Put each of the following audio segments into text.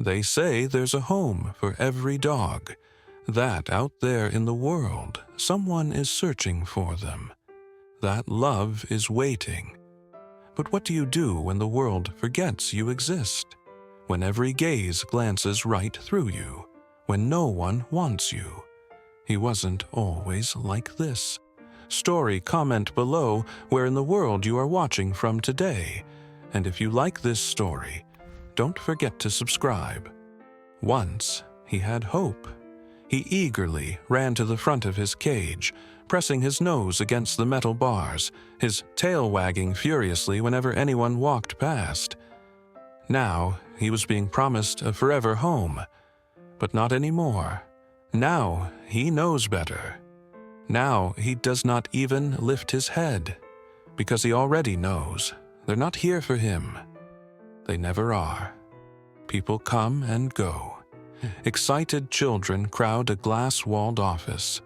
They say there's a home for every dog, that out there in the world someone is searching for them, that love is waiting. But what do you do when the world forgets you exist? When every gaze glances right through you, when no one wants you? He wasn't always like this. Story comment below where in the world you are watching from today. And if you like this story, don't forget to subscribe. Once he had hope. He eagerly ran to the front of his cage, pressing his nose against the metal bars, his tail wagging furiously whenever anyone walked past. Now he was being promised a forever home, but not anymore. Now he knows better. Now he does not even lift his head, because he already knows they're not here for him. They never are. People come and go. Excited children crowd a glass-walled office,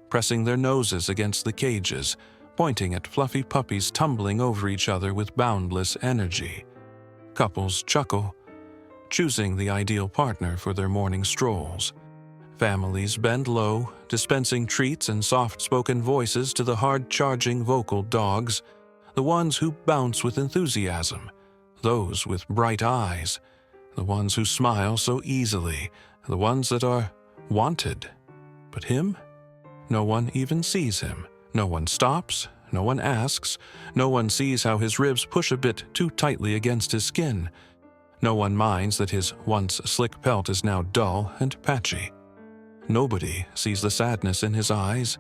pressing their noses against the cages, pointing at fluffy puppies tumbling over each other with boundless energy. Couples chuckle, choosing the ideal partner for their morning strolls. Families bend low, dispensing treats and soft-spoken voices to the hard-charging vocal dogs, the ones who bounce with enthusiasm, those with bright eyes, the ones who smile so easily, the ones that are wanted. But him? No one even sees him. No one stops, no one asks, no one sees how his ribs push a bit too tightly against his skin. No one minds that his once slick pelt is now dull and patchy. Nobody sees the sadness in his eyes,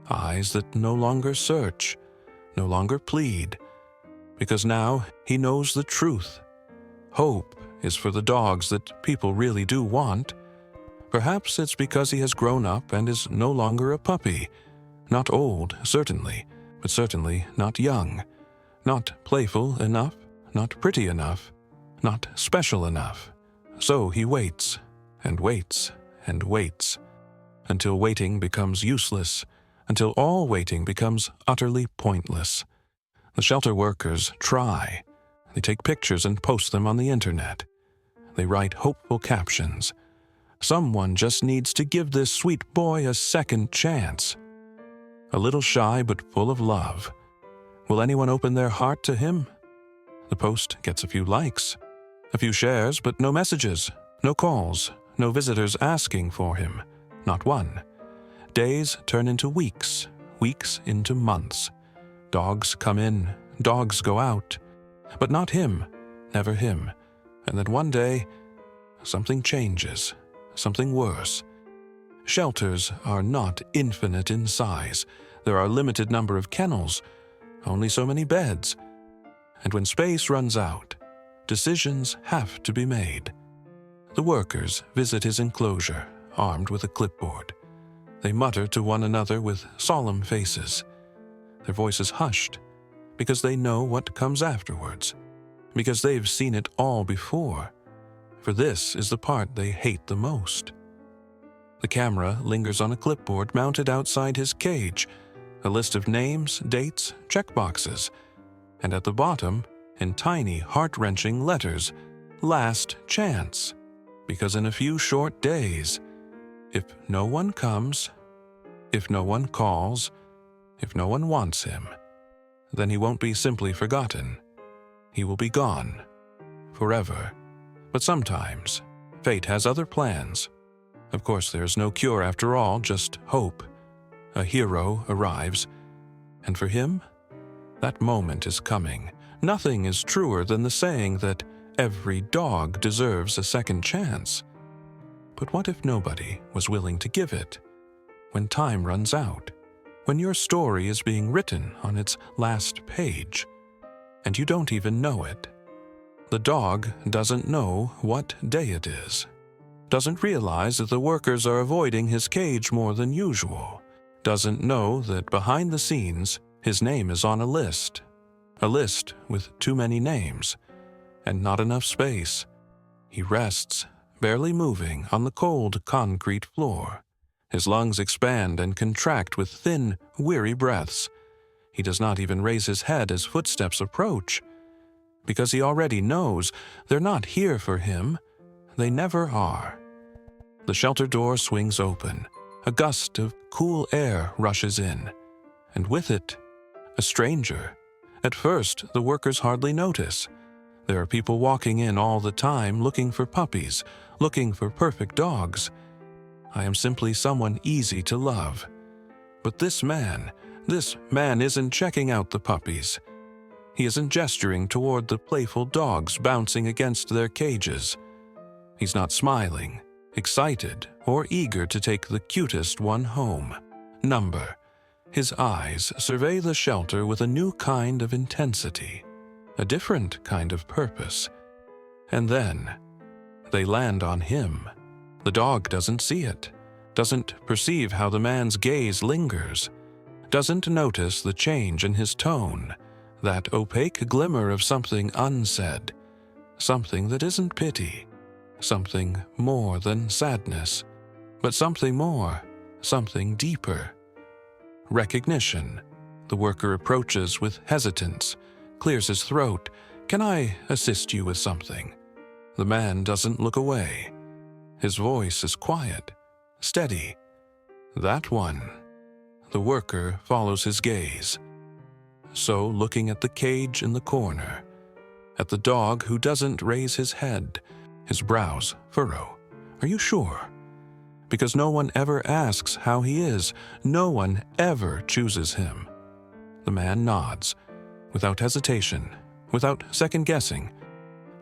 eyes that no longer search, no longer plead, because now he knows the truth. Hope is for the dogs that people really do want. Perhaps it's because he has grown up and is no longer a puppy. Not old, certainly, but certainly not young. Not playful enough, not pretty enough, not special enough. So he waits, and waits, and waits, until waiting becomes useless, until all waiting becomes utterly pointless. The shelter workers try. They take pictures and post them on the internet. They write hopeful captions. Someone just needs to give this sweet boy a second chance. A little shy but full of love. Will anyone open their heart to him? The post gets a few likes, a few shares, but no messages, no calls, no visitors asking for him. Not one. Days turn into weeks, weeks into months. Dogs come in, dogs go out. But not him, never him. And then one day, something changes, something worse. Shelters are not infinite in size. There are a limited number of kennels, only so many beds. And when space runs out, decisions have to be made. The workers visit his enclosure, armed with a clipboard. They mutter to one another with solemn faces. Their voices hushed, because they know what comes afterwards, because they've seen it all before. For this is the part they hate the most. The camera lingers on a clipboard mounted outside his cage, a list of names, dates, checkboxes, and at the bottom, in tiny, heart-wrenching letters, last chance, because in a few short days, if no one comes, if no one calls, if no one wants him, then he won't be simply forgotten. He will be gone, forever. But sometimes, fate has other plans. Of course, there's no cure after all, just hope. A hero arrives, and for him, that moment is coming. Nothing is truer than the saying that every dog deserves a second chance. But what if nobody was willing to give it? When time runs out, when your story is being written on its last page, and you don't even know it. The dog doesn't know what day it is, doesn't realize that the workers are avoiding his cage more than usual, doesn't know that behind the scenes his name is on a list with too many names, and not enough space. He rests, barely moving, on the cold concrete floor. His lungs expand and contract with thin, weary breaths. He does not even raise his head as footsteps approach, because he already knows they're not here for him. they never are. The shelter door swings open. A gust of cool air rushes in, and with it, a stranger. At first, the workers hardly notice. There are people walking in all the time looking for puppies, looking for perfect dogs. I am simply someone easy to love. But this man isn't checking out the puppies. He isn't gesturing toward the playful dogs bouncing against their cages. He's not smiling, excited, or eager to take the cutest one home. Number. His eyes survey the shelter with a new kind of intensity, a different kind of purpose. And then, they land on him. The dog doesn't see it, doesn't perceive how the man's gaze lingers, doesn't notice the change in his tone, that opaque glimmer of something unsaid, something that isn't pity, something more than sadness, but something more, something deeper. Recognition. The worker approaches with hesitance, clears his throat. "Can I assist you with something?" The man doesn't look away. His voice is quiet, steady. "That one." The worker follows his gaze. So, looking at the cage in the corner, at the dog who doesn't raise his head, his brows furrow. "Are you sure?" Because no one ever asks how he is. No one ever chooses him. The man nods, without hesitation, without second-guessing,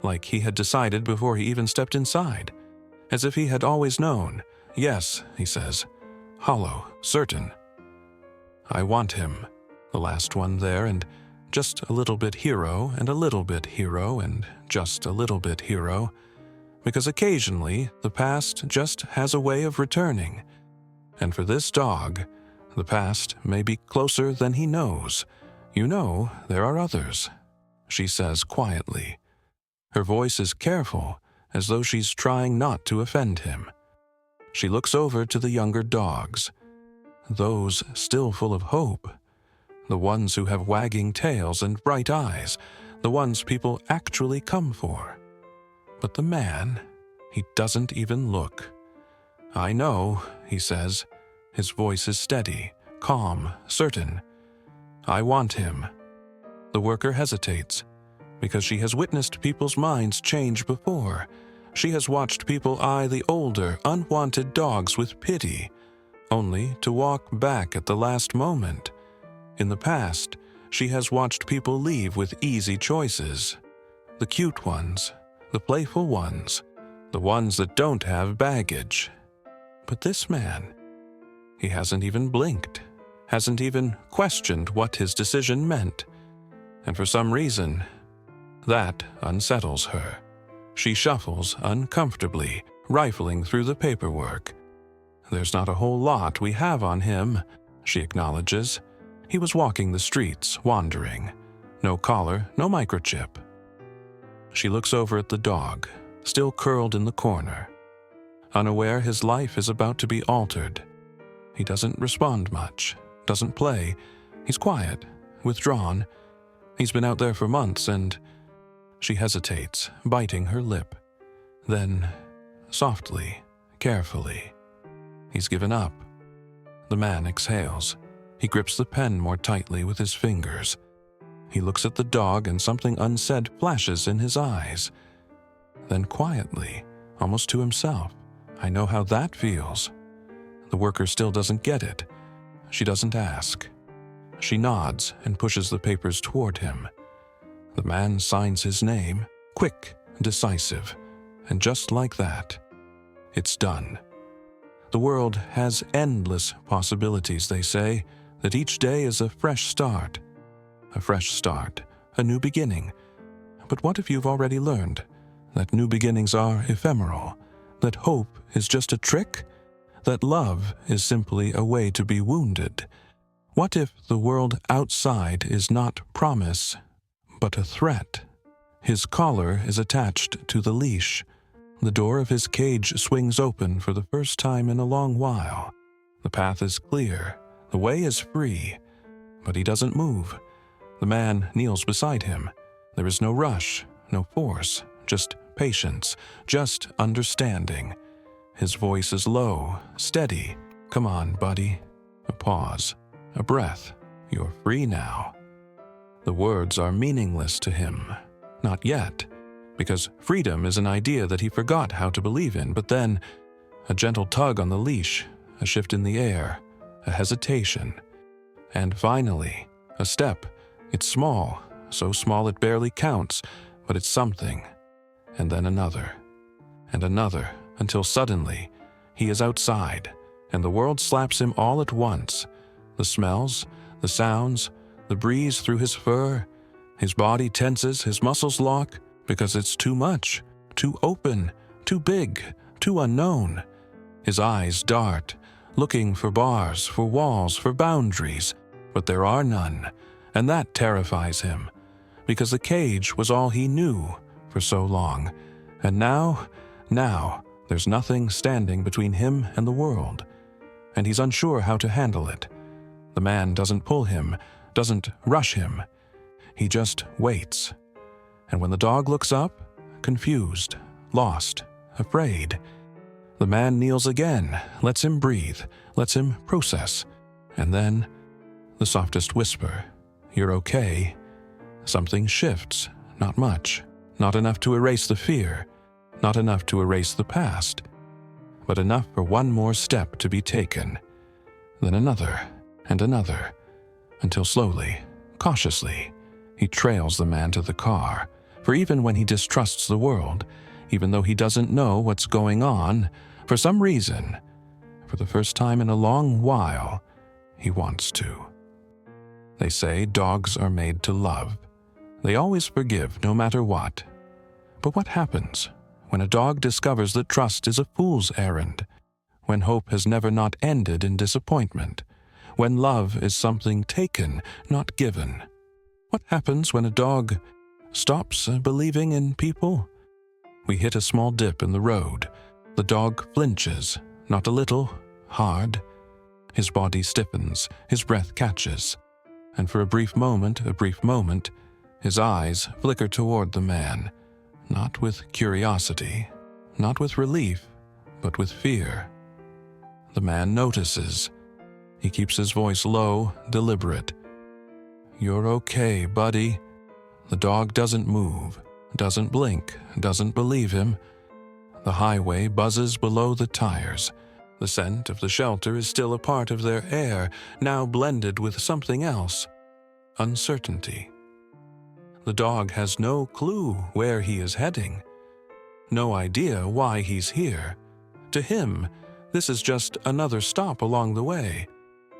like he had decided before he even stepped inside, as if he had always known. "Yes," he says, hollow, certain. "I want him." The last one there, and just a little bit hero, and a little bit hero, and just a little bit hero. Because occasionally the past just has a way of returning. And for this dog, the past may be closer than he knows. "You know, there are others," she says quietly. Her voice is careful, as though she's trying not to offend him. She looks over to the younger dogs, those still full of hope, the ones who have wagging tails and bright eyes, the ones people actually come for. But the man, he doesn't even look. "I know," he says. His voice is steady, calm, certain. "I want him." The worker hesitates, because she has witnessed people's minds change before. She has watched people eye the older, unwanted dogs with pity, only to walk back at the last moment. In the past, she has watched people leave with easy choices. The cute ones, the playful ones, the ones that don't have baggage. But this man, he hasn't even blinked, hasn't even questioned what his decision meant. And for some reason, that unsettles her. She shuffles uncomfortably, rifling through the paperwork. "There's not a whole lot we have on him," she acknowledges. "He was walking the streets, wandering. No collar, no microchip." She looks over at the dog, still curled in the corner. Unaware his life is about to be altered. He doesn't respond much, doesn't play. He's quiet, withdrawn. He's been out there for months, and she hesitates, biting her lip. Then, softly, carefully, he's given up. The man exhales. He grips the pen more tightly with his fingers. He looks at the dog, and something unsaid flashes in his eyes. Then quietly, almost to himself, "I know how that feels." The worker still doesn't get it. She doesn't ask. She nods and pushes the papers toward him. The man signs his name, quick, decisive, and just like that, it's done. The world has endless possibilities, they say, that each day is a fresh start. A fresh start, a new beginning. But what if you've already learned that new beginnings are ephemeral, that hope is just a trick, that love is simply a way to be wounded? What if the world outside is not promise, but a threat? His collar is attached to the leash. The door of his cage swings open for the first time in a long while. The path is clear, the way is free, but he doesn't move. The man kneels beside him. There is no rush, no force, just patience, just understanding. His voice is low, steady. "Come on, buddy." A pause, a breath. "You're free now." The words are meaningless to him. Not yet, because freedom is an idea that he forgot how to believe in, but then a gentle tug on the leash, a shift in the air, a hesitation, and finally, a step. It's small, so small it barely counts, but it's something. And then another, and another, until suddenly he is outside, and the world slaps him all at once. The smells, the sounds, the breeze through his fur. His body tenses, his muscles lock, because it's too much, too open, too big, too unknown. His eyes dart, looking for bars, for walls, for boundaries, but there are none, and that terrifies him, because the cage was all he knew for so long, and now there's nothing standing between him and the world, and he's unsure how to handle it. The man doesn't pull him, doesn't rush him. He just waits. And when the dog looks up, confused, lost, afraid, the man kneels again, lets him breathe, lets him process, and then the softest whisper, "You're okay." Something shifts, not much, not enough to erase the fear, not enough to erase the past, but enough for one more step to be taken, then another and another, until slowly, cautiously, he trails the man to the car. For even when he distrusts the world, even though he doesn't know what's going on, for some reason, for the first time in a long while, he wants to. They say dogs are made to love. They always forgive no matter what. But what happens when a dog discovers that trust is a fool's errand, when hope has never not ended in disappointment, when love is something taken, not given? What happens when a dog stops believing in people? We hit a small dip in the road. The dog flinches, not a little, hard. His body stiffens, his breath catches, and for a brief moment, his eyes flicker toward the man, not with curiosity, not with relief, but with fear. The man notices. He keeps his voice low, deliberate. "You're okay, buddy." The dog doesn't move, doesn't blink, doesn't believe him. The highway buzzes below the tires. The scent of the shelter is still a part of their air, now blended with something else. Uncertainty. The dog has no clue where he is heading, no idea why he's here. To him, this is just another stop along the way,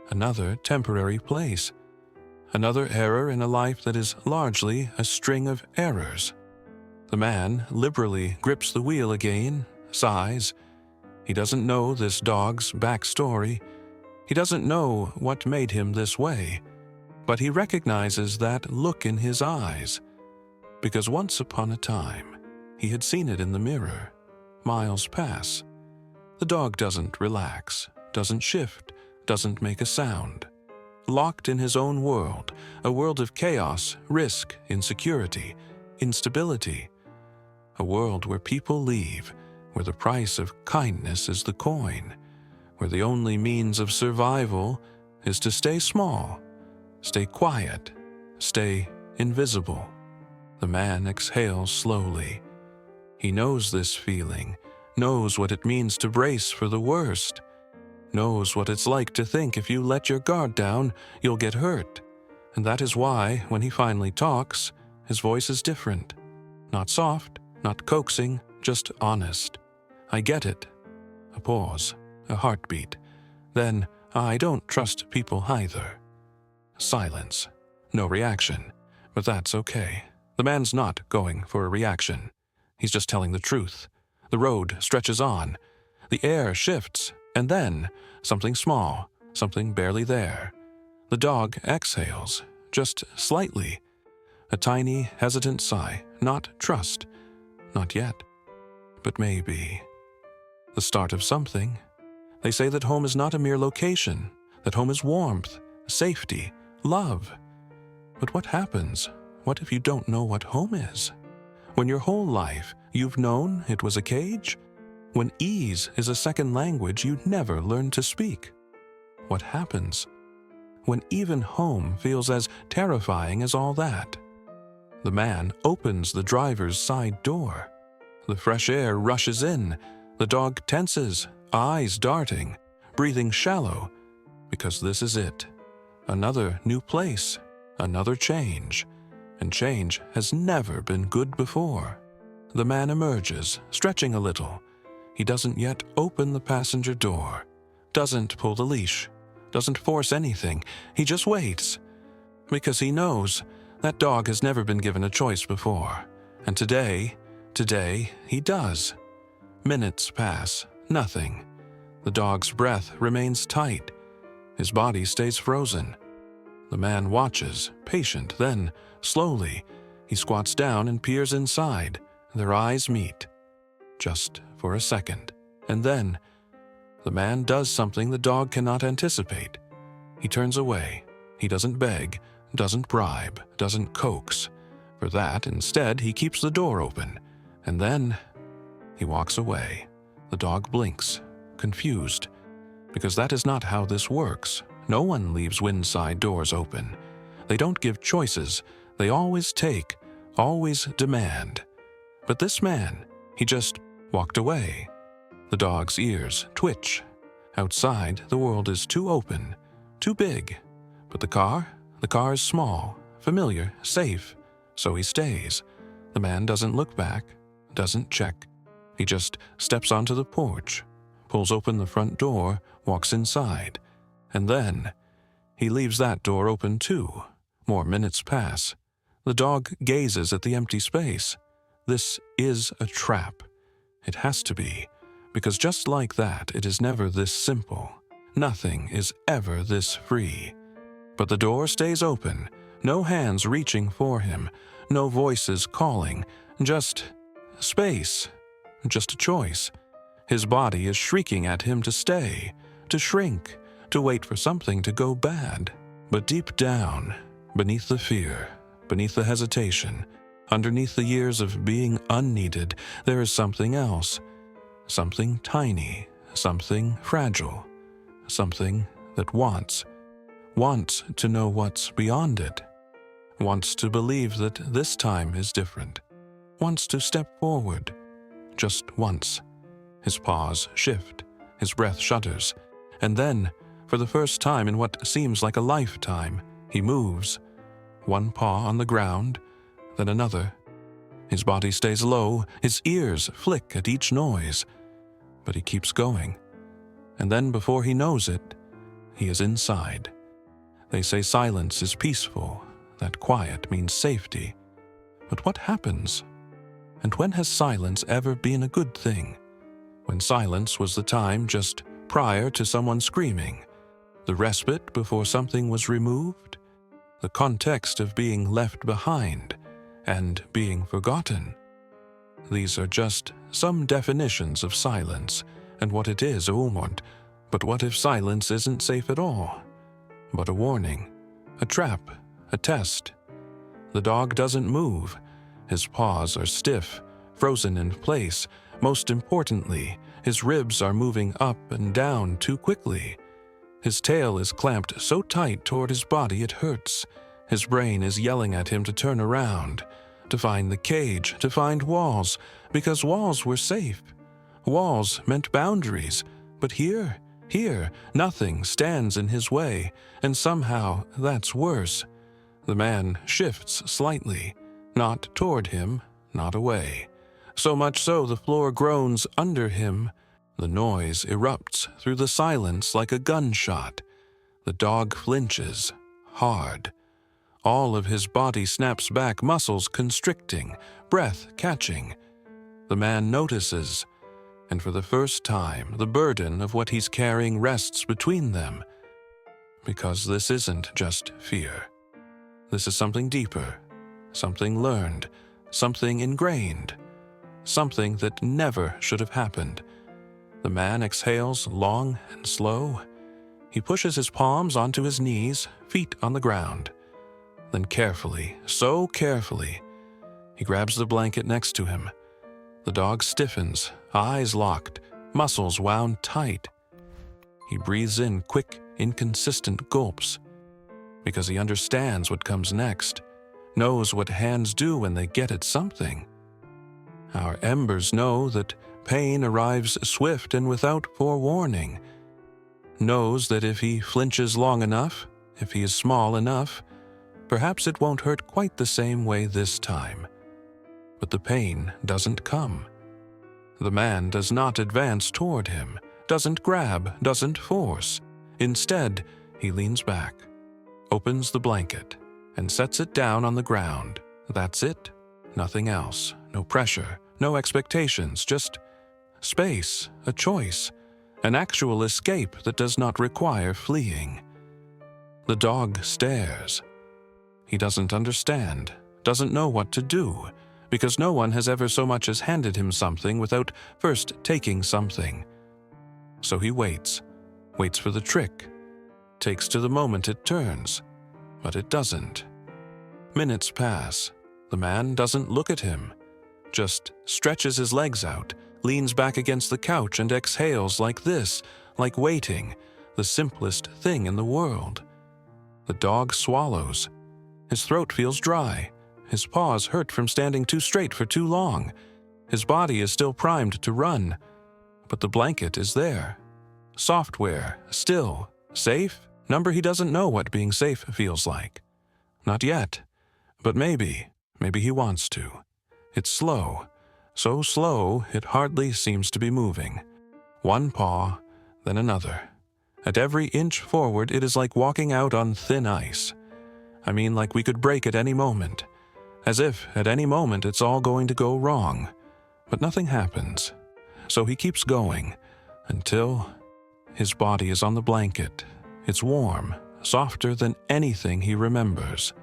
another temporary place, another error in a life that is largely a string of errors. The man liberally grips the wheel again, sighs. He doesn't know this dog's backstory. He doesn't know what made him this way, but he recognizes that look in his eyes, because once upon a time, he had seen it in the mirror. Miles pass. The dog doesn't relax, doesn't shift, doesn't make a sound. Locked in his own world, a world of chaos, risk, insecurity, instability. A world where people leave, where the price of kindness is the coin, where the only means of survival is to stay small, stay quiet, stay invisible. The man exhales slowly. He knows this feeling, knows what it means to brace for the worst, knows what it's like to think if you let your guard down, you'll get hurt. And that is why, when he finally talks, his voice is different. Not soft, not coaxing, just honest. "I get it." A pause, a heartbeat. Then, "I don't trust people either." Silence. No reaction. But that's okay. The man's not going for a reaction. He's just telling the truth. The road stretches on. The air shifts, and then something small, something barely there. The dog exhales, just slightly. A tiny, hesitant sigh, not trust. Not yet. But maybe. The start of something. They say that home is not a mere location, that home is warmth, safety, love. But what happens? What if you don't know what home is? When your whole life you've known it was a cage? When ease is a second language you never learned to speak? What happens when even home feels as terrifying as all that? The man opens the driver's side door. The fresh air rushes in. The dog tenses, eyes darting, breathing shallow, because this is it. Another new place, another change, and change has never been good before. The man emerges, stretching a little. He doesn't yet open the passenger door, doesn't pull the leash, doesn't force anything. He just waits, because he knows that dog has never been given a choice before. And today he does. Minutes pass, nothing. The dog's breath remains tight. His body stays frozen. The man watches, patient, then, slowly, he squats down and peers inside. Their eyes meet. Just for a second. And then, the man does something the dog cannot anticipate. He turns away. He doesn't beg, doesn't bribe, doesn't coax. For that, instead, he keeps the door open. And then, he walks away. The dog blinks, confused, because that is not how this works. No one leaves windside doors open. They don't give choices. They always take, always demand. But this man, he just walked away. The dog's ears twitch. Outside, the world is too open, too big. But the car is small, familiar, safe. So he stays. The man doesn't look back, doesn't check. He just steps onto the porch, pulls open the front door, walks inside. And then, he leaves that door open too. More minutes pass. The dog gazes at the empty space. This is a trap. It has to be, because just like that, it is never this simple. Nothing is ever this free. But the door stays open, no hands reaching for him, no voices calling, just space, just a choice. His body is shrieking at him to stay, to shrink, to wait for something to go bad. But deep down, beneath the fear, beneath the hesitation, underneath the years of being unneeded, there is something else. Something tiny, something fragile, something that wants to know what's beyond it, wants to believe that this time is different, wants to step forward, just once. His paws shift, his breath shudders, and then, for the first time in what seems like a lifetime, he moves. One paw on the ground, then another. His body stays low, his ears flick at each noise, but he keeps going. And then before he knows it, he is inside. They say silence is peaceful, that quiet means safety. But what happens? And when has silence ever been a good thing? When silence was the time just prior to someone screaming, the respite before something was removed, the context of being left behind and being forgotten. These are just some definitions of silence and what it is, but what if silence isn't safe at all? But a warning, a trap, a test. The dog doesn't move. His paws are stiff, frozen in place. Most importantly, his ribs are moving up and down too quickly. His tail is clamped so tight toward his body it hurts. His brain is yelling at him to turn around, to find the cage, to find walls, because walls were safe. Walls meant boundaries, but here, nothing stands in his way, and somehow that's worse. The man shifts slightly, not toward him, not away. So much so the floor groans under him. The noise erupts through the silence like a gunshot. The dog flinches, hard. All of his body snaps back, muscles constricting, breath catching. The man notices, and for the first time, the burden of what he's carrying rests between them. Because this isn't just fear. This is something deeper, something learned, something ingrained, something that never should have happened. The man exhales long and slow. He pushes his palms onto his knees, feet on the ground. Then carefully, so carefully, he grabs the blanket next to him. The dog stiffens, eyes locked, muscles wound tight. He breathes in quick, inconsistent gulps, because he understands what comes next, knows what hands do when they get at something. Our embers know that pain arrives swift and without forewarning, knows that if he flinches long enough, if he is small enough, perhaps it won't hurt quite the same way this time. But the pain doesn't come. The man does not advance toward him, doesn't grab, doesn't force. Instead, he leans back, opens the blanket, and sets it down on the ground. That's it. Nothing else. No pressure, no expectations, just space, a choice, an actual escape that does not require fleeing. The dog stares. He doesn't understand, doesn't know what to do, because no one has ever so much as handed him something without first taking something. So he waits for the trick, takes to the moment it turns, but it doesn't. Minutes pass. The man doesn't look at him, just stretches his legs out, leans back against the couch and exhales like this, like waiting, the simplest thing in the world. The dog swallows. His throat feels dry. His paws hurt from standing too straight for too long. His body is still primed to run, but the blanket is there. Software, still, safe, number he doesn't know what being safe feels like. Not yet, but maybe he wants to. It's slow, so slow it hardly seems to be moving. One paw, then another. At every inch forward, it is like walking out on thin ice. I mean, like we could break at any moment. As if at any moment it's all going to go wrong. But nothing happens. So he keeps going until his body is on the blanket. It's warm, softer than anything he remembers.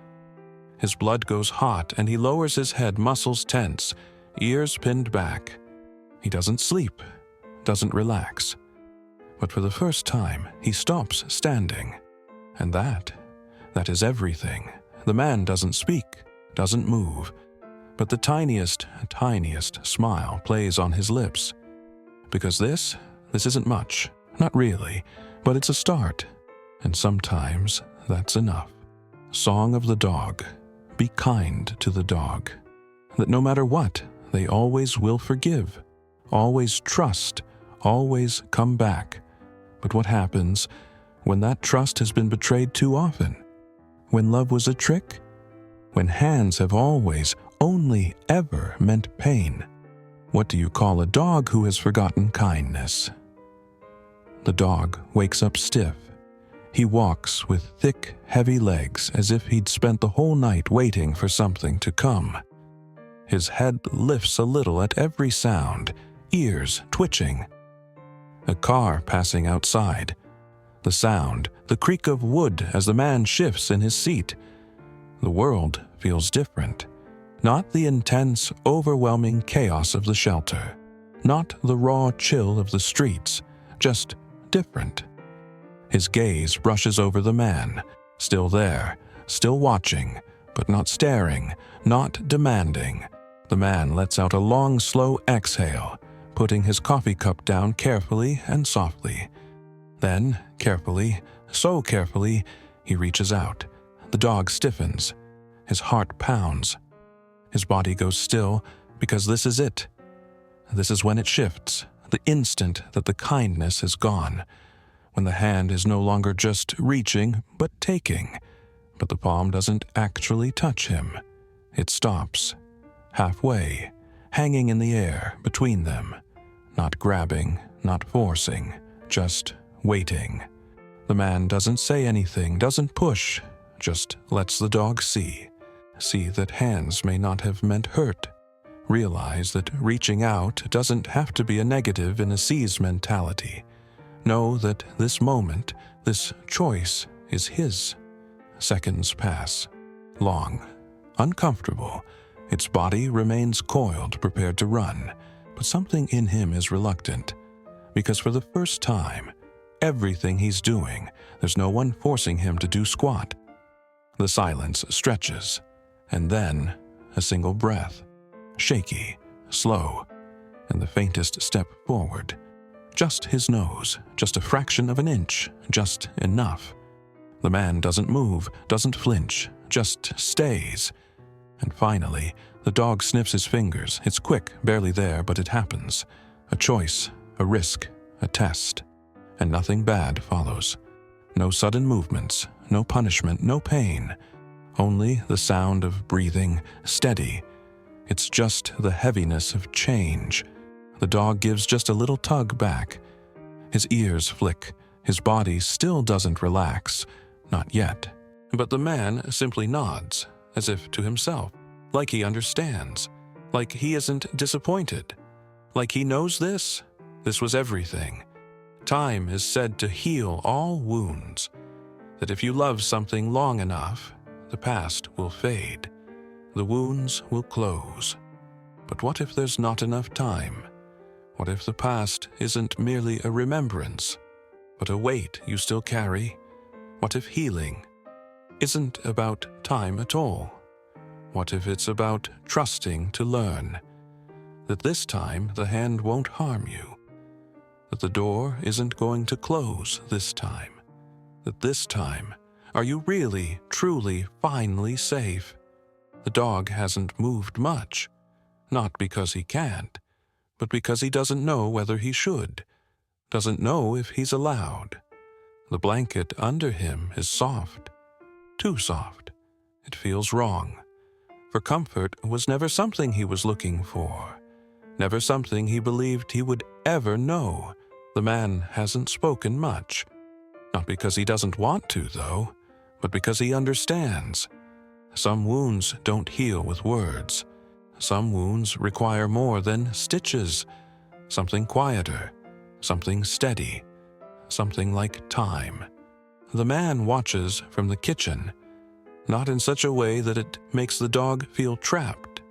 His blood goes hot and he lowers his head, muscles tense, ears pinned back. He doesn't sleep, doesn't relax. But for the first time, he stops standing. And that is everything. The man doesn't speak, doesn't move, but the tiniest smile plays on his lips. Because this isn't much, not really, but it's a start, and sometimes that's enough. Song of the dog. Be kind to the dog. That no matter what, they always will forgive, always trust, always come back. But what happens when that trust has been betrayed too often? When love was a trick? When hands have always, only ever meant pain? What do you call a dog who has forgotten kindness? The dog wakes up stiff. He walks with thick, heavy legs as if he'd spent the whole night waiting for something to come. His head lifts a little at every sound, ears twitching. A car passing outside. The sound, the creak of wood as the man shifts in his seat. The world feels different. Not the intense, overwhelming chaos of the shelter. Not the raw chill of the streets. Just different. His gaze brushes over the man, still there, still watching, but not staring, not demanding. The man lets out a long, slow exhale, putting his coffee cup down carefully and softly. Then, carefully, so carefully, he reaches out. The dog stiffens. His heart pounds. His body goes still, because this is it. This is when it shifts, the instant that the kindness is gone, when the hand is no longer just reaching, but taking. But the palm doesn't actually touch him. It stops, halfway, hanging in the air between them, not grabbing, not forcing, just waiting. The man doesn't say anything, doesn't push, just lets the dog see that hands may not have meant hurt, realize that reaching out doesn't have to be a negative in a seize mentality. Know that this moment, this choice is his. Seconds pass, long, uncomfortable. Its body remains coiled, prepared to run, but something in him is reluctant, because for the first time, everything he's doing, there's no one forcing him to do squat. The silence stretches, and then a single breath, shaky, slow, and the faintest step forward. Just his nose, just a fraction of an inch, just enough. The man doesn't move, doesn't flinch, just stays. And finally, the dog sniffs his fingers. It's quick, barely there, but it happens. A choice, a risk, a test. And nothing bad follows. No sudden movements, no punishment, no pain. Only the sound of breathing, steady. It's just the heaviness of change. The dog gives just a little tug back. His ears flick. His body still doesn't relax. Not yet. But the man simply nods, as if to himself, like he understands, like he isn't disappointed, like he knows this. This was everything. Time is said to heal all wounds, that if you love something long enough, the past will fade, the wounds will close. But what if there's not enough time? What if the past isn't merely a remembrance, but a weight you still carry? What if healing isn't about time at all? What if it's about trusting to learn that this time the hand won't harm you, that the door isn't going to close this time, that this time, are you really, truly, finally safe? The dog hasn't moved much, not because he can't, but because he doesn't know whether he should, doesn't know if he's allowed. The blanket under him is soft, too soft. It feels wrong. For comfort was never something he was looking for, never something he believed he would ever know. The man hasn't spoken much, not because he doesn't want to, though, but because he understands. Some wounds don't heal with words. Some wounds require more than stitches, something quieter, something steady, something like time. The man watches from the kitchen, not in such a way that it makes the dog feel trapped,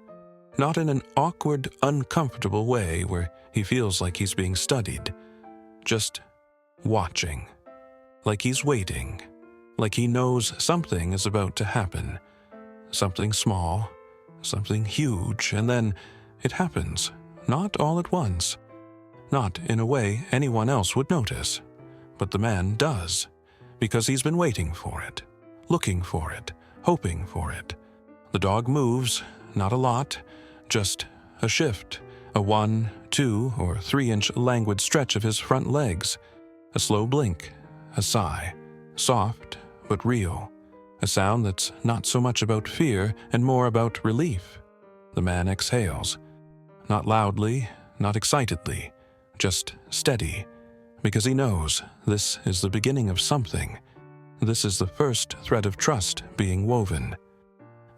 not in an awkward, uncomfortable way where he feels like he's being studied, just watching, like he's waiting, like he knows something is about to happen, something small, something huge, and then it happens, not all at once, not in a way anyone else would notice, but the man does, because he's been waiting for it, looking for it, hoping for it. The dog moves, not a lot, just a shift, a 1, 2, or 3-inch languid stretch of his front legs, a slow blink, a sigh, soft but real, a sound that's not so much about fear and more about relief. The man exhales, not loudly, not excitedly, just steady, because he knows this is the beginning of something. This is the first thread of trust being woven.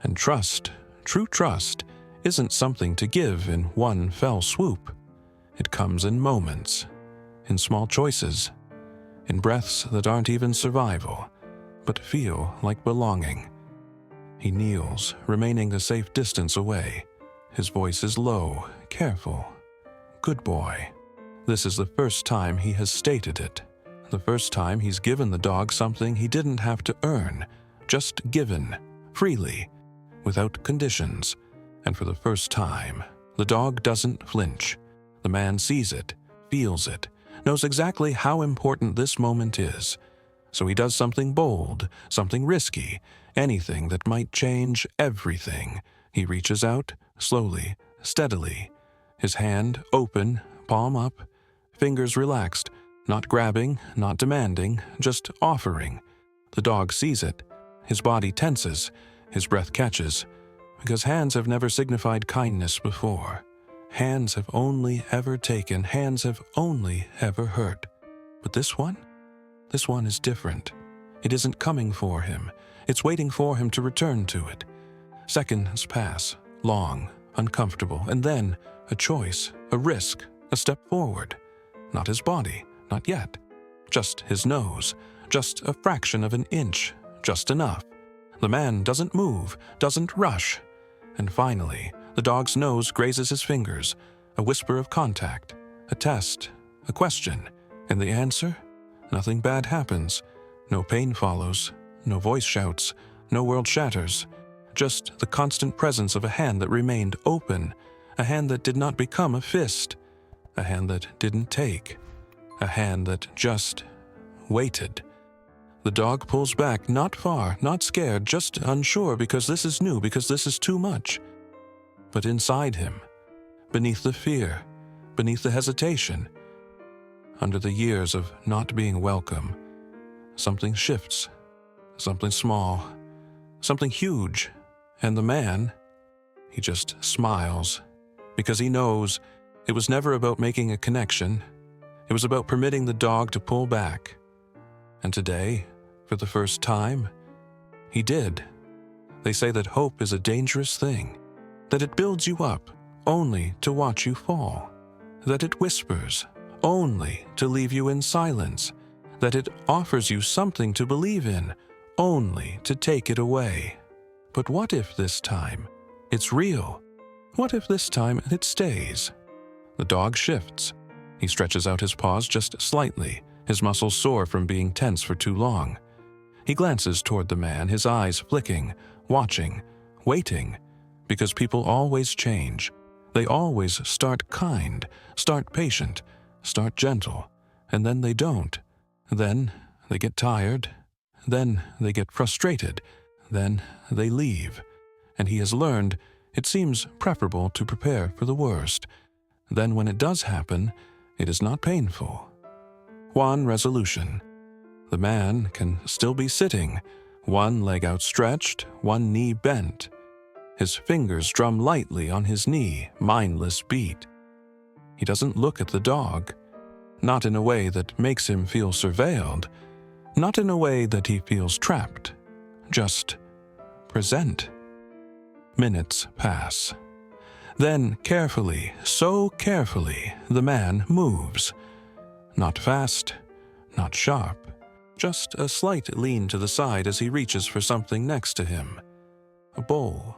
And trust, true trust, isn't something to give in one fell swoop. It comes in moments, in small choices, in breaths that aren't even survival, but feel like belonging. He kneels, remaining a safe distance away. His voice is low, careful. Good boy. This is the first time he has stated it. The first time he's given the dog something he didn't have to earn, just given, freely, without conditions. And for the first time, the dog doesn't flinch. The man sees it, feels it, knows exactly how important this moment is. So he does something bold, something risky, anything that might change everything. He reaches out, slowly, steadily, his hand open, palm up, fingers relaxed, not grabbing, not demanding, just offering. The dog sees it. His body tenses, his breath catches, because hands have never signified kindness before. Hands have only ever taken, hands have only ever hurt. But this one is different. It isn't coming for him. It's waiting for him to return to it. Seconds pass, long, uncomfortable, and then a choice, a risk, a step forward. Not his body, not yet. Just his nose, just a fraction of an inch, just enough. The man doesn't move, doesn't rush. And finally, the dog's nose grazes his fingers, a whisper of contact, a test, a question, and the answer? Nothing bad happens. No pain follows, no voice shouts, no world shatters. Just the constant presence of a hand that remained open, a hand that did not become a fist, a hand that didn't take, a hand that just waited. The dog pulls back, not far, not scared, just unsure because this is new, because this is too much. But inside him, beneath the fear, beneath the hesitation, under the years of not being welcome, something shifts, something small, something huge, and the man, he just smiles, because he knows it was never about making a connection. It was about permitting the dog to pull back. And today, for the first time, he did. They say that hope is a dangerous thing, that it builds you up only to watch you fall, that it whispers only to leave you in silence, that it offers you something to believe in only to take it away. But what if this time it's real? What if this time it stays? The dog shifts. He stretches out his paws just slightly, his muscles sore from being tense for too long. He glances toward the man, his eyes flicking, watching, waiting, because people always change. They always start kind, start patient, start gentle, and then they don't. Then they get tired, then they get frustrated, then they leave. And he has learned it seems preferable to prepare for the worst. Then when it does happen, it is not painful. One resolution. The man can still be sitting, one leg outstretched, one knee bent. His fingers drum lightly on his knee, mindless beat. He doesn't look at the dog, not in a way that makes him feel surveilled, not in a way that he feels trapped, just present. Minutes pass. Then carefully, so carefully, the man moves. Not fast, not sharp, just a slight lean to the side as he reaches for something next to him. A bowl,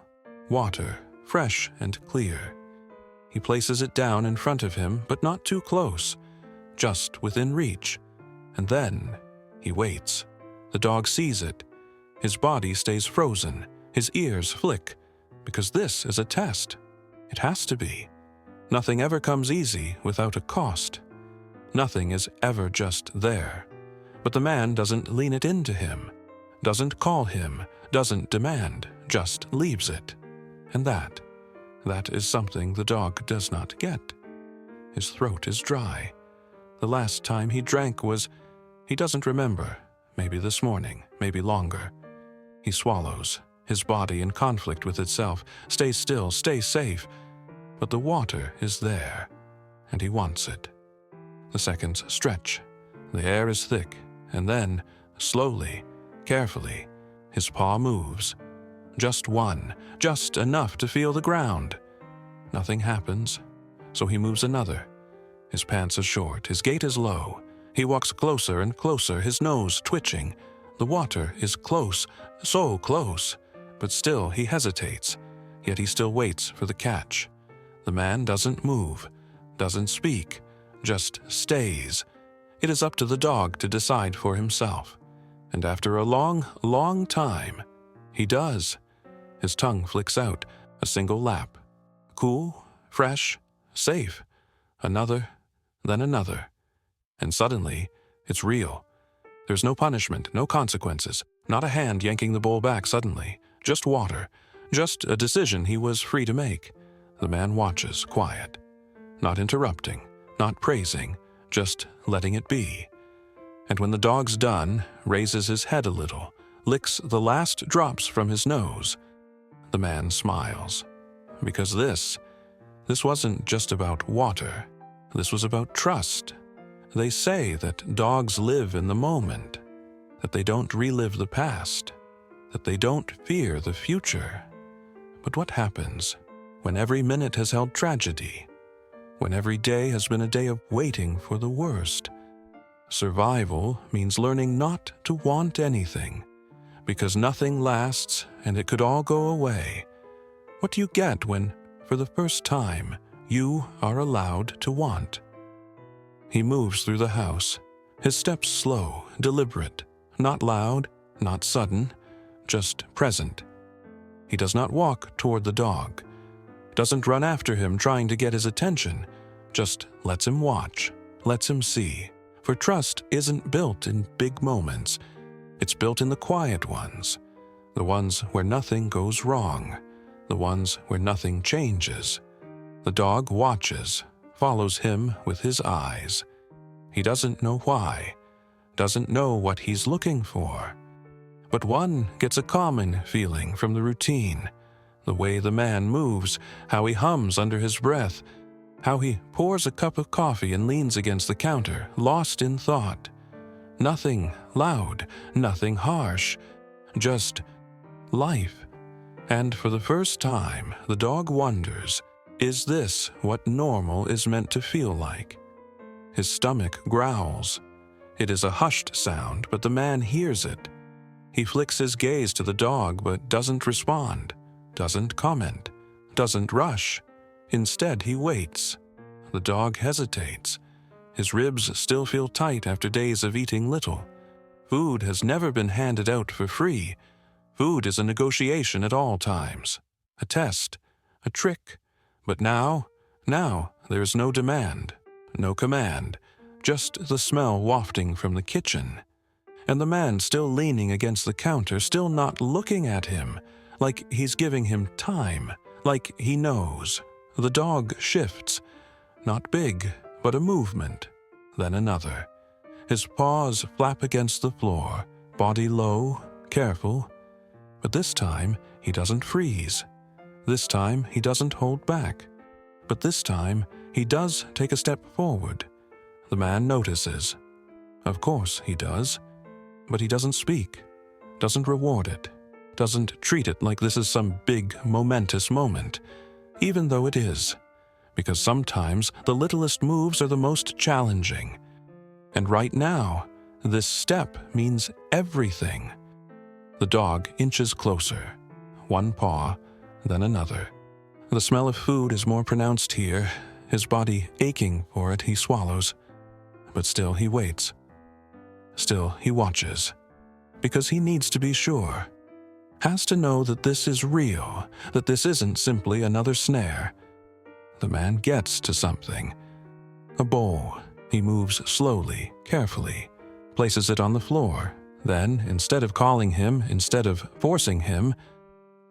water, fresh and clear. He places it down in front of him, but not too close, just within reach. And then he waits. The dog sees it. His body stays frozen, his ears flick, because this is a test. It has to be. Nothing ever comes easy without a cost. Nothing is ever just there. But the man doesn't lean it into him, doesn't call him, doesn't demand, just leaves it. And that is something the dog does not get. His throat is dry. The last time he drank was, he doesn't remember, maybe this morning, maybe longer. He swallows, his body in conflict with itself. Stay still, stay safe. But the water is there, and he wants it. The seconds stretch. The air is thick, and then, slowly, carefully, his paw moves. Just one, just enough to feel the ground. Nothing happens, so he moves another. His pants are short, his gait is low. He walks closer and closer, his nose twitching. The water is close, so close. But still he hesitates, yet he still waits for the catch. The man doesn't move, doesn't speak, just stays. It is up to the dog to decide for himself. And after a long, long time, he does. His tongue flicks out, a single lap. Cool, fresh, safe. Another, then another. And suddenly, it's real. There's no punishment, no consequences, not a hand yanking the bowl back suddenly. Just water, just a decision he was free to make. The man watches, quiet, not interrupting, not praising, just letting it be. And when the dog's done, raises his head a little, licks the last drops from his nose. The man smiles, because this wasn't just about water. This was about trust. They say that dogs live in the moment, that they don't relive the past, that they don't fear the future. But what happens when every minute has held tragedy, when every day has been a day of waiting for the worst? Survival means learning not to want anything, because nothing lasts and it could all go away. What do you get when, for the first time, you are allowed to want? He moves through the house, his steps slow, deliberate, not loud, not sudden, just present. He does not walk toward the dog, doesn't run after him trying to get his attention, just lets him watch, lets him see. For trust isn't built in big moments. It's built in the quiet ones, the ones where nothing goes wrong, the ones where nothing changes. The dog watches, follows him with his eyes. He doesn't know why, doesn't know what he's looking for. But one gets a common feeling from the routine, the way the man moves, how he hums under his breath, how he pours a cup of coffee and leans against the counter, lost in thought. Nothing loud, nothing harsh, just life. And for the first time, the dog wonders, is this what normal is meant to feel like? His stomach growls. It is a hushed sound, but the man hears it. He flicks his gaze to the dog, but doesn't respond, doesn't comment, doesn't rush. Instead, he waits. The dog hesitates. His ribs still feel tight after days of eating little. Food has never been handed out for free. Food is a negotiation at all times, a test, a trick. But now there is no demand, no command, just the smell wafting from the kitchen. And the man still leaning against the counter, still not looking at him, like he's giving him time, like he knows. The dog shifts, not big, but a movement, then another. His paws flap against the floor, body low, careful. But this time, he doesn't freeze. This time, he doesn't hold back. But this time, he does take a step forward. The man notices. Of course he does. But he doesn't speak, doesn't reward it, doesn't treat it like this is some big, momentous moment, even though it is. Because sometimes the littlest moves are the most challenging. And right now, this step means everything. The dog inches closer, one paw, then another. The smell of food is more pronounced here, his body aching for it. He swallows, but still he waits. Still he watches, because he needs to be sure. Has to know that this is real, that this isn't simply another snare. The man gets to something. A bowl. He moves slowly, carefully, places it on the floor. Then, instead of calling him, instead of forcing him,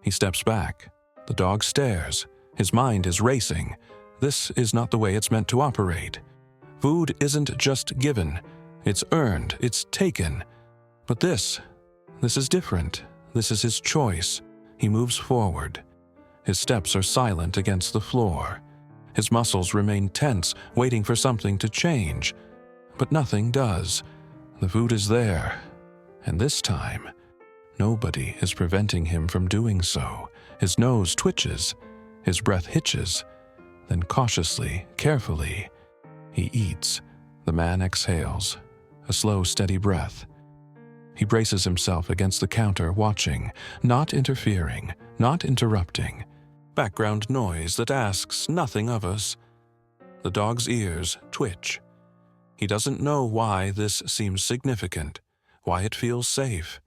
he steps back. The dog stares. His mind is racing. This is not the way it's meant to operate. Food isn't just given. It's earned. It's taken. But this is different. This is his choice. He moves forward. His steps are silent against the floor. His muscles remain tense, waiting for something to change. But nothing does. The food is there. And this time, nobody is preventing him from doing so. His nose twitches. His breath hitches. Then cautiously, carefully, he eats. The man exhales. A slow, steady breath. He braces himself against the counter, watching, not interfering, not interrupting. Background noise that asks nothing of us. The dog's ears twitch. He doesn't know why this seems significant, why it feels safe,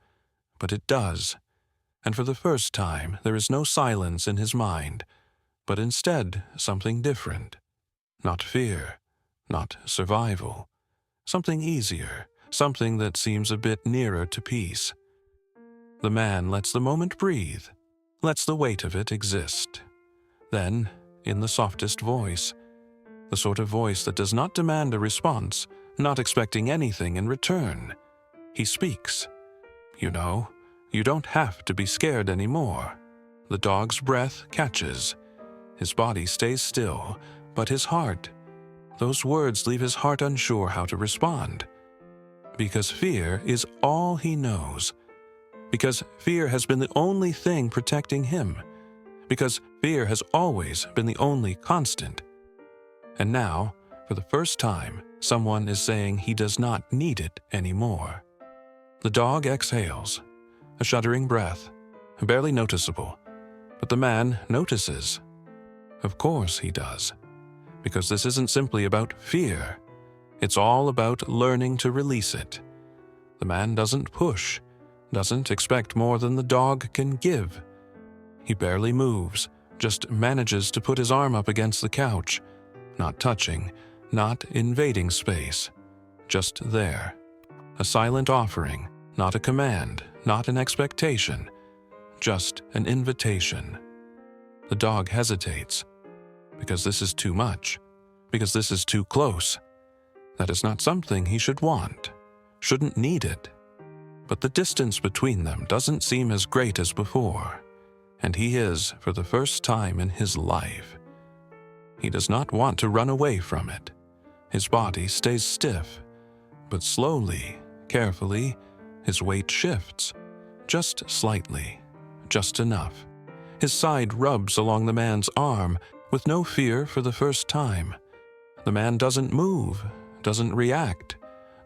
but it does. And for the first time, there is no silence in his mind, but instead something different. Not fear, not survival. Something easier, something that seems a bit nearer to peace. The man lets the moment breathe, lets the weight of it exist. Then, in the softest voice, the sort of voice that does not demand a response, not expecting anything in return, he speaks. You know, you don't have to be scared anymore. The dog's breath catches. His body stays still, but his heart, those words leave his heart unsure how to respond. Because fear is all he knows. Because fear has been the only thing protecting him. Because fear has always been the only constant. And now, for the first time, someone is saying he does not need it anymore. The dog exhales, a shuddering breath, barely noticeable, but the man notices. Of course he does, because this isn't simply about fear. It's all about learning to release it. The man doesn't push, doesn't expect more than the dog can give. He barely moves, just manages to put his arm up against the couch, not touching, not invading space, just there. A silent offering, not a command, not an expectation, just an invitation. The dog hesitates, because this is too much, because this is too close. That is not something he should want, shouldn't need it. But the distance between them doesn't seem as great as before, and he is, for the first time in his life. He does not want to run away from it. His body stays stiff, but slowly, carefully, his weight shifts, just slightly, just enough. His side rubs along the man's arm with no fear for the first time. The man doesn't move, doesn't react,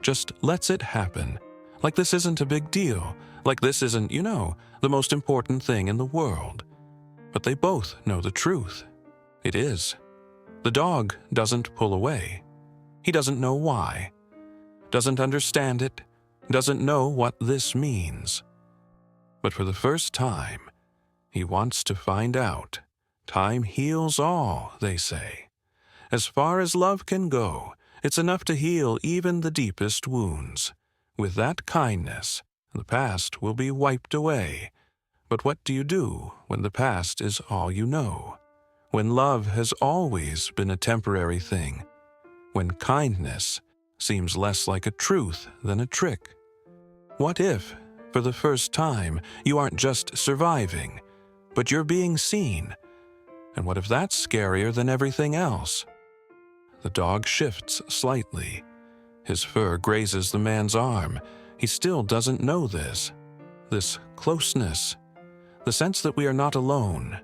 just lets it happen, like this isn't a big deal, like this isn't, the most important thing in the world. But they both know the truth. It is. The dog doesn't pull away. He doesn't know why, doesn't understand it, doesn't know what this means. But for the first time, he wants to find out. Time heals all, they say. As far as love can go, it's enough to heal even the deepest wounds. With that kindness, the past will be wiped away. But what do you do when the past is all you know? When love has always been a temporary thing? When kindness seems less like a truth than a trick? What if, for the first time, you aren't just surviving, but you're being seen? And what if that's scarier than everything else? The dog shifts slightly. His fur grazes the man's arm. He still doesn't know this. This closeness. The sense that we are not alone.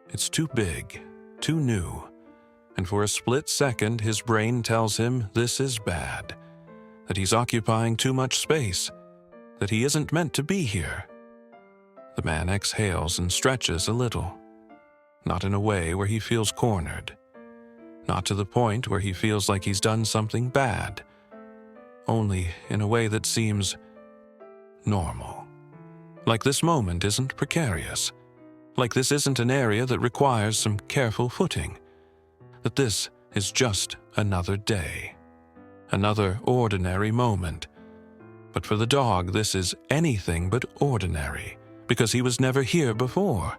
It's too big, too new. And for a split second, his brain tells him this is bad. That he's occupying too much space. That he isn't meant to be here. The man exhales and stretches a little. Not in a way where he feels cornered. Not to the point where he feels like he's done something bad. Only in a way that seems normal. Like this moment isn't precarious. Like this isn't an area that requires some careful footing. That this is just another day. Another ordinary moment. But for the dog, this is anything but ordinary, because he was never here before.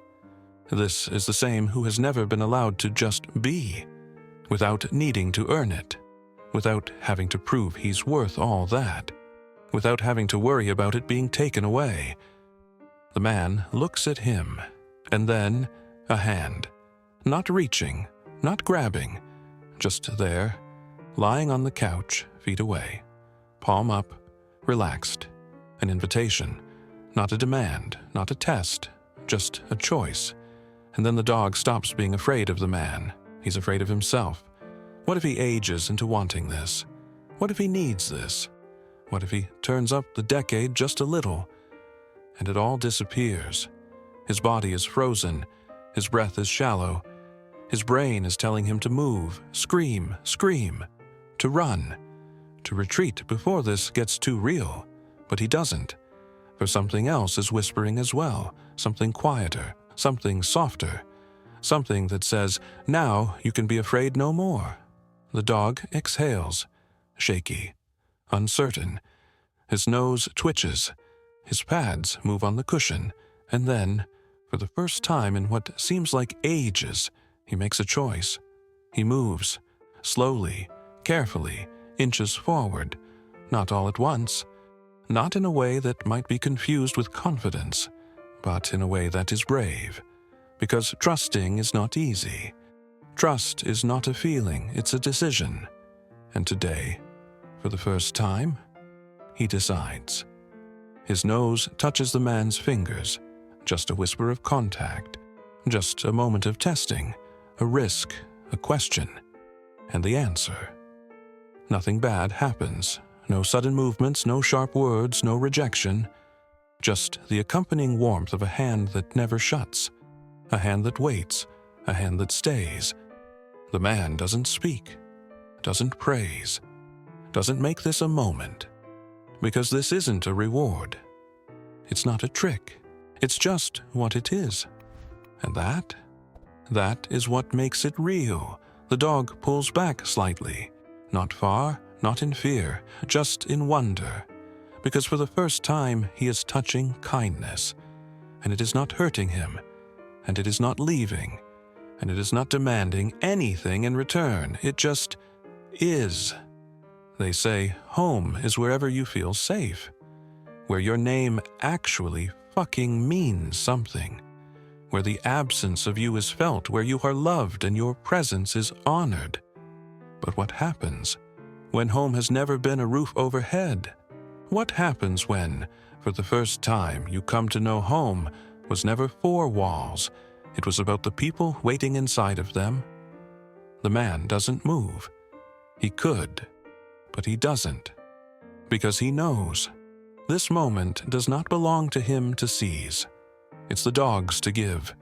This is the same who has never been allowed to just be, without needing to earn it, without having to prove he's worth all that, without having to worry about it being taken away. The man looks at him, and then a hand, not reaching, not grabbing, just there, lying on the couch, feet away, palm up, relaxed, an invitation, not a demand, not a test, just a choice. And then the dog stops being afraid of the man. He's afraid of himself. What if he ages into wanting this? What if he needs this? What if he turns up the decade just a little? And it all disappears. His body is frozen. His breath is shallow. His brain is telling him to move, scream, to run, to retreat before this gets too real. But he doesn't. For something else is whispering as well, something quieter, something softer, something that says, now you can be afraid no more. The dog exhales, shaky, uncertain. His nose twitches. His pads move on the cushion, and then, for the first time in what seems like ages, he makes a choice. He moves, slowly, carefully, inches forward, not all at once, not in a way that might be confused with confidence, but in a way that is brave, because trusting is not easy. Trust is not a feeling, it's a decision. And today, for the first time, he decides. His nose touches the man's fingers, just a whisper of contact, just a moment of testing, a risk, a question, and the answer. Nothing bad happens, no sudden movements, no sharp words, no rejection, just the accompanying warmth of a hand that never shuts, a hand that waits, a hand that stays. The man doesn't speak, doesn't praise, doesn't make this a moment, because this isn't a reward. It's not a trick. It's just what it is. And that is what makes it real, The dog pulls back slightly, not far, not in fear, just in wonder, because for the first time he is touching kindness, and it is not hurting him, and it is not leaving, and it is not demanding anything in return. It just is. They say home is wherever you feel safe, where your name actually fucking means something, where the absence of you is felt, where you are loved and your presence is honored. But what happens when home has never been a roof overhead? What happens when, for the first time, you come to know home was never four walls? It was about the people waiting inside of them. The man doesn't move. He could, but he doesn't, because he knows this moment does not belong to him to seize. It's the dog's to give.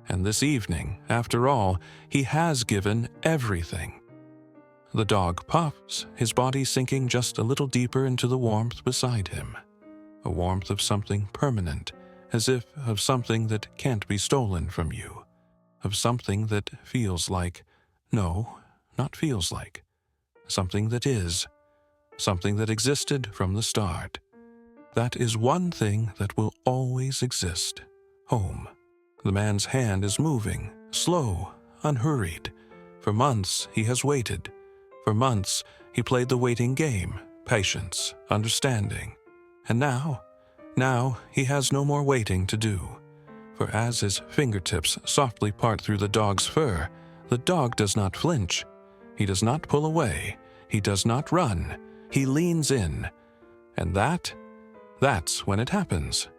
And this evening, after all, he has given everything. The dog puffs, his body sinking just a little deeper into the warmth beside him. A warmth of something permanent, as if of something that can't be stolen from you. Of something that feels like, no, not feels like. Something that is. Something that existed from the start. That is one thing that will always exist. Home. The man's hand is moving, slow, unhurried. For months he has waited. For months he played the waiting game, patience, understanding. And now he has no more waiting to do. For as his fingertips softly part through the dog's fur, the dog does not flinch. He does not pull away. He does not run. He leans in. And that's when it happens.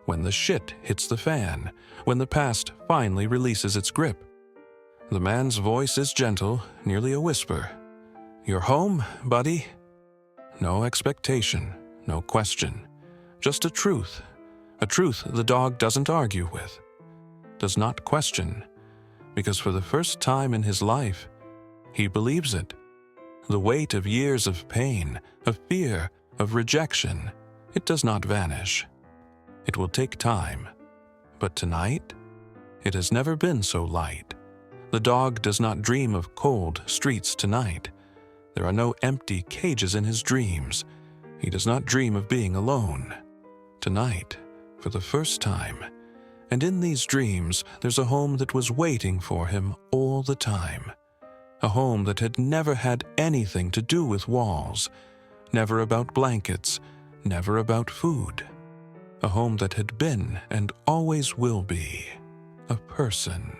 When the shit hits the fan. When the past finally releases its grip. The man's voice is gentle, nearly a whisper. "You're home, buddy?" No expectation, no question. Just a truth the dog doesn't argue with, does not question, because for the first time in his life, he believes it. The weight of years of pain, of fear, of rejection, it does not vanish. It will take time. But tonight, it has never been so light. The dog does not dream of cold streets tonight. There are no empty cages in his dreams. He does not dream of being alone. Tonight, for the first time, and in these dreams, there's a home that was waiting for him all the time. A home that had never had anything to do with walls, never about blankets, never about food. A home that had been and always will be a person.